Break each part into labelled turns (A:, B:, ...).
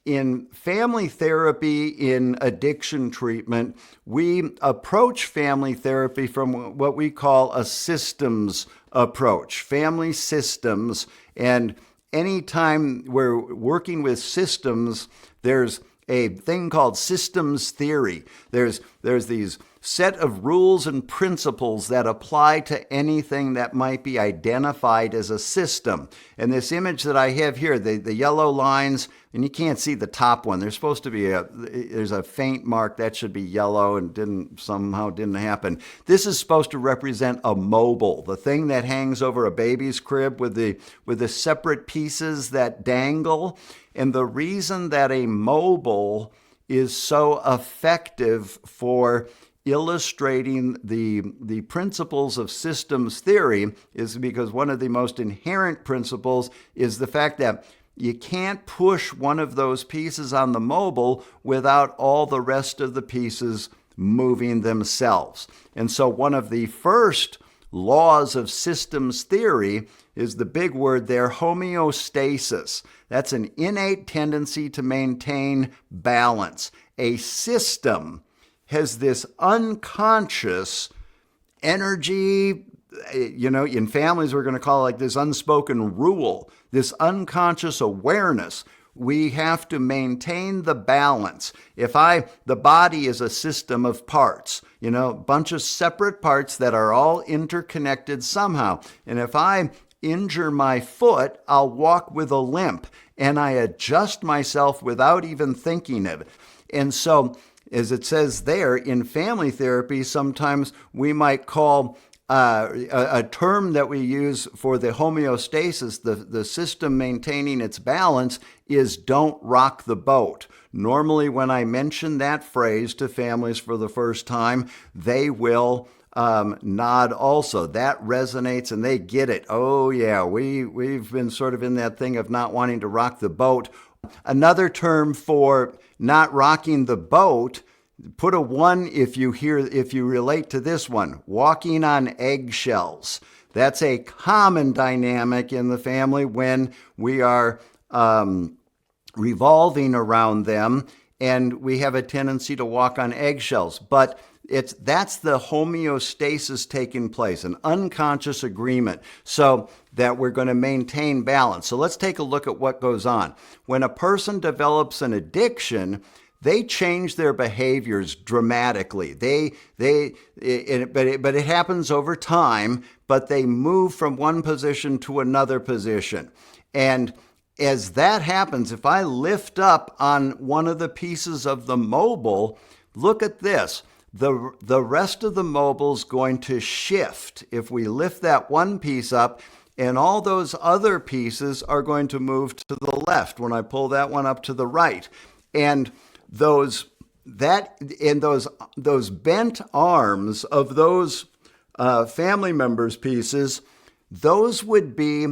A: in family therapy, in addiction treatment, we approach family therapy from what we call a systems approach, family systems. And anytime we're working with systems, there's a thing called systems theory. There's these set of rules and principles that apply to anything that might be identified as a system. And this image that I have here, the yellow lines, and you can't see the top one. There's supposed to be there's a faint mark that should be yellow and didn't happen. This is supposed to represent a mobile, the thing that hangs over a baby's crib with the separate pieces that dangle. And the reason that a mobile is so effective for illustrating the principles of systems theory is because one of the most inherent principles is the fact that you can't push one of those pieces on the mobile without all the rest of the pieces moving themselves. And so one of the first laws of systems theory is the big word there, homeostasis. That's an innate tendency to maintain balance. A system has this unconscious energy, in families we're going to call it like this unspoken rule, this unconscious awareness. We have to maintain the balance. The body is a system of parts, a bunch of separate parts that are all interconnected somehow. And if I injure my foot, I'll walk with a limp, and I adjust myself without even thinking of it. And so, as it says there, in family therapy, sometimes we might call a term that we use for the homeostasis, the system maintaining its balance, is don't rock the boat. Normally, when I mention that phrase to families for the first time, they will nod also. That resonates and they get it. Oh yeah, we've been sort of in that thing of not wanting to rock the boat. Another term for not rocking the boat, put a 1 if you relate to this one, walking on eggshells. That's a common dynamic in the family when we are revolving around them, and we have a tendency to walk on eggshells. But that's the homeostasis taking place, an unconscious agreement, so that we're going to maintain balance. So let's take a look at what goes on. When a person develops an addiction, they change their behaviors dramatically. But it happens over time, but they move from one position to another position. And as that happens, if I lift up on one of the pieces of the mobile, look at this. The rest of the mobile's going to shift if we lift that one piece up, and all those other pieces are going to move to the left when I pull that one up to the right. And those bent arms of those family members' pieces, those would be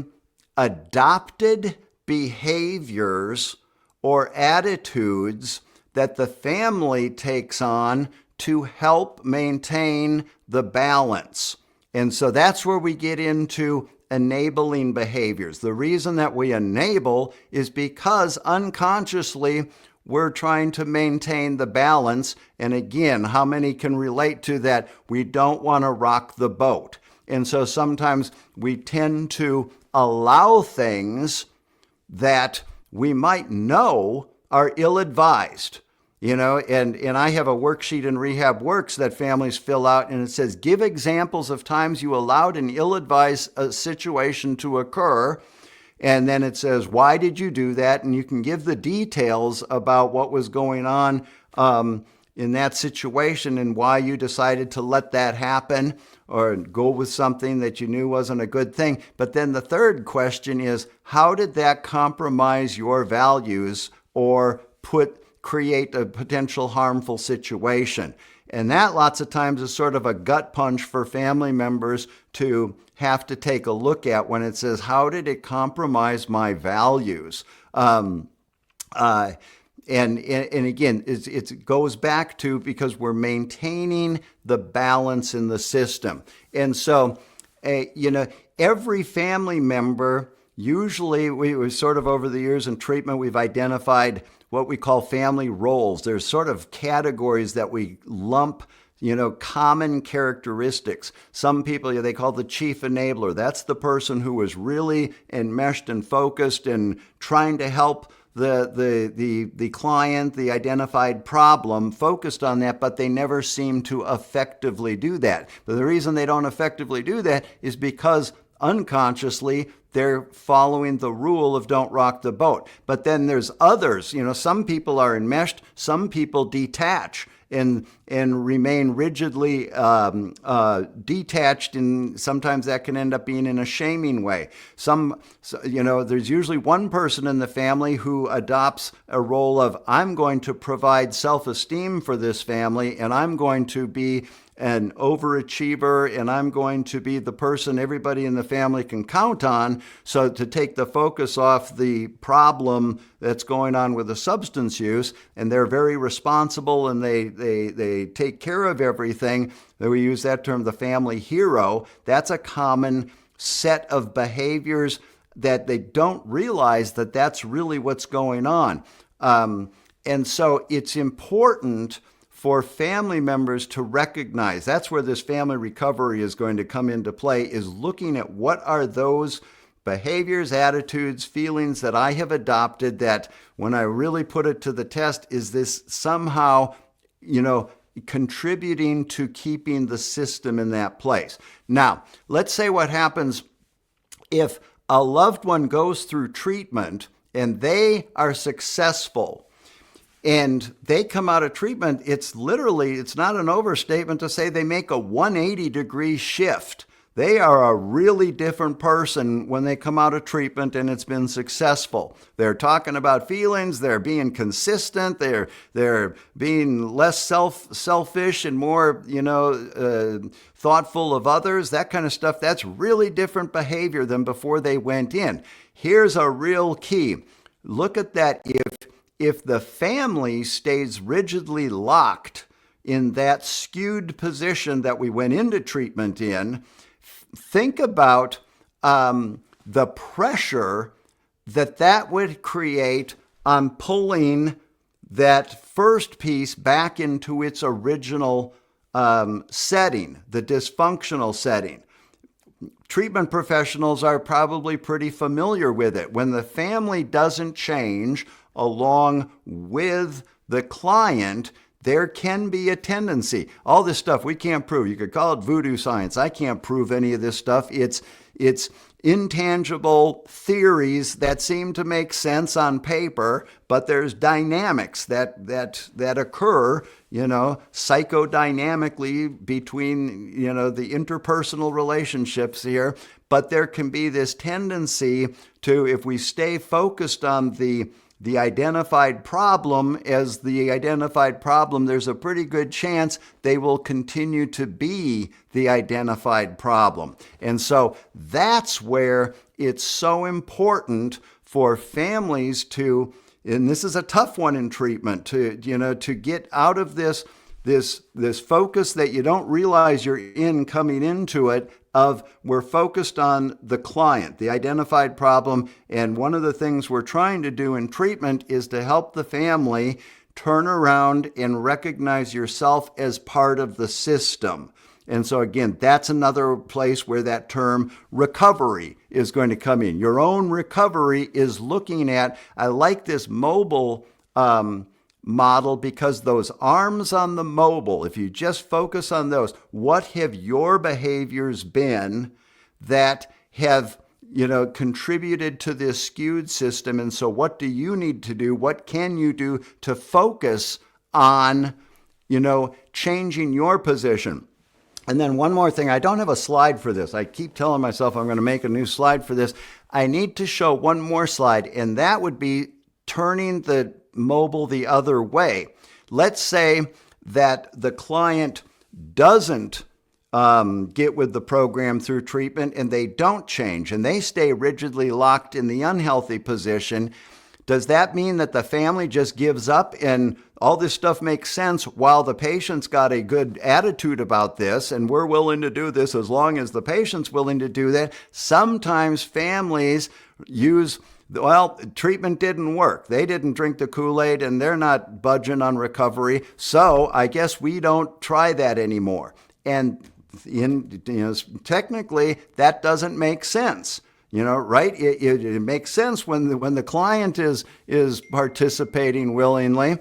A: adopted behaviors or attitudes that the family takes on to help maintain the balance. And so that's where we get into enabling behaviors. The reason that we enable is because unconsciously we're trying to maintain the balance. And again, how many can relate to that? We don't want to rock the boat. And so sometimes we tend to allow things that we might know are ill-advised. And I have a worksheet in Rehab Works that families fill out, and it says, give examples of times you allowed an ill-advised situation to occur. And then it says, why did you do that? And you can give the details about what was going on in that situation and why you decided to let that happen or go with something that you knew wasn't a good thing. But then the third question is, how did that compromise your values or create a potential harmful situation? And that lots of times is sort of a gut punch for family members to have to take a look at when it says, how did it compromise my values? And again, it goes back to because we're maintaining the balance in the system. And so, every family member Usually, we sort of over the years in treatment, we've identified what we call family roles. There's sort of categories that we lump, common characteristics. Some people, they call the chief enabler. That's the person who is really enmeshed and focused and trying to help the client, the identified problem, focused on that, but they never seem to effectively do that. But the reason they don't effectively do that is because unconsciously they're following the rule of don't rock the boat. But then there's others. Some people are enmeshed, some people detach and remain rigidly detached, and sometimes that can end up being in a shaming way. There's usually one person in the family who adopts a role of, I'm going to provide self-esteem for this family, and I'm going to be an overachiever, and I'm going to be the person everybody in the family can count on, so to take the focus off the problem that's going on with the substance use. And they're very responsible, and they take care of everything. We use that term, the family hero. That's a common set of behaviors that they don't realize that that's really what's going on. And so it's important for family members to recognize. That's where this family recovery is going to come into play, is looking at what are those behaviors, attitudes, feelings that I have adopted that when I really put it to the test, is this somehow, contributing to keeping the system in that place. Now, let's say what happens if a loved one goes through treatment and they are successful and they come out of treatment. It's not an overstatement to say they make a 180-degree shift. They are a really different person when they come out of treatment and it's been successful. They're talking about feelings, they're being consistent, they're being less selfish and more, thoughtful of others, that kind of stuff. That's really different behavior than before they went in. Here's a real key. Look at that. If the family stays rigidly locked in that skewed position that we went into treatment in, think about the pressure that would create on pulling that first piece back into its original setting, the dysfunctional setting. Treatment professionals are probably pretty familiar with it. When the family doesn't change along with the client, there can be a tendency. All this stuff we can't prove. You could call it voodoo science. I can't prove any of this stuff. It's intangible theories that seem to make sense on paper, but there's dynamics that occur, psychodynamically between, the interpersonal relationships here. But there can be this tendency to, if we stay focused on the identified problem as the identified problem, there's a pretty good chance they will continue to be the identified problem. And so that's where it's so important for families to, and this is a tough one in treatment, to get out of this focus that you don't realize you're in coming into it, of we're focused on the client, the identified problem. And one of the things we're trying to do in treatment is to help the family turn around and recognize yourself as part of the system. And so again, that's another place where that term recovery is going to come in. Your own recovery is looking at, I like this mobile model, because those arms on the mobile, if you just focus on those, what have your behaviors been that have contributed to this skewed system? And so what do you need to do? What can you do to focus on, changing your position? And then one more thing, I don't have a slide for this. I keep telling myself I'm going to make a new slide for this. I need to show one more slide, and that would be turning the mobile the other way. Let's say that the client doesn't get with the program through treatment and they don't change and they stay rigidly locked in the unhealthy position. Does that mean that the family just gives up and all this stuff makes sense while the patient's got a good attitude about this and we're willing to do this as long as the patient's willing to do that? Sometimes families treatment didn't work. They didn't drink the Kool-Aid and they're not budging on recovery. So I guess we don't try that anymore. And technically that doesn't make sense. Right? It makes sense when the client is participating willingly.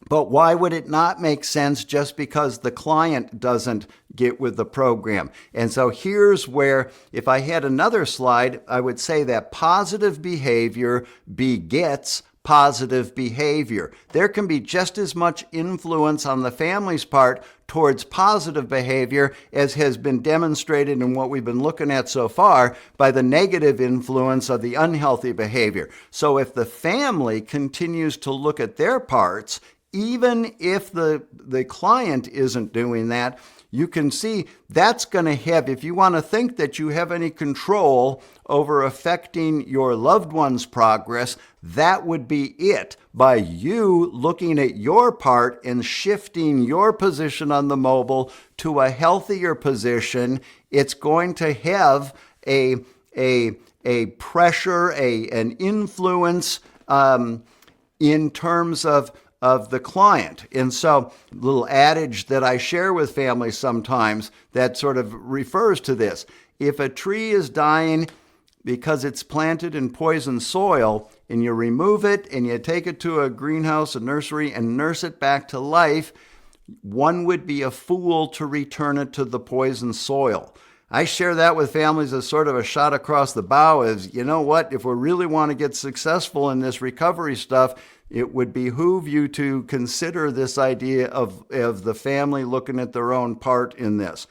A: But why would it not make sense just because the client doesn't get with the program? And so here's where, if I had another slide, I would say that positive behavior begets positive behavior. There can be just as much influence on the family's part towards positive behavior as has been demonstrated in what we've been looking at so far by the negative influence of the unhealthy behavior. So if the family continues to look at their parts, even if the client isn't doing that, you can see that's going to have, if you want to think that you have any control over affecting your loved one's progress, that would be it. By you looking at your part and shifting your position on the mobile to a healthier position, it's going to have a pressure, an influence in terms of the client. And so, a little adage that I share with families sometimes that sort of refers to this. If a tree is dying because it's planted in poison soil and you remove it and you take it to a greenhouse, a nursery, and nurse it back to life, one would be a fool to return it to the poison soil. I share that with families as sort of a shot across the bow as, you know what, if we really want to get successful in this recovery stuff, it would behoove you to consider this idea of the family looking at their own part in this.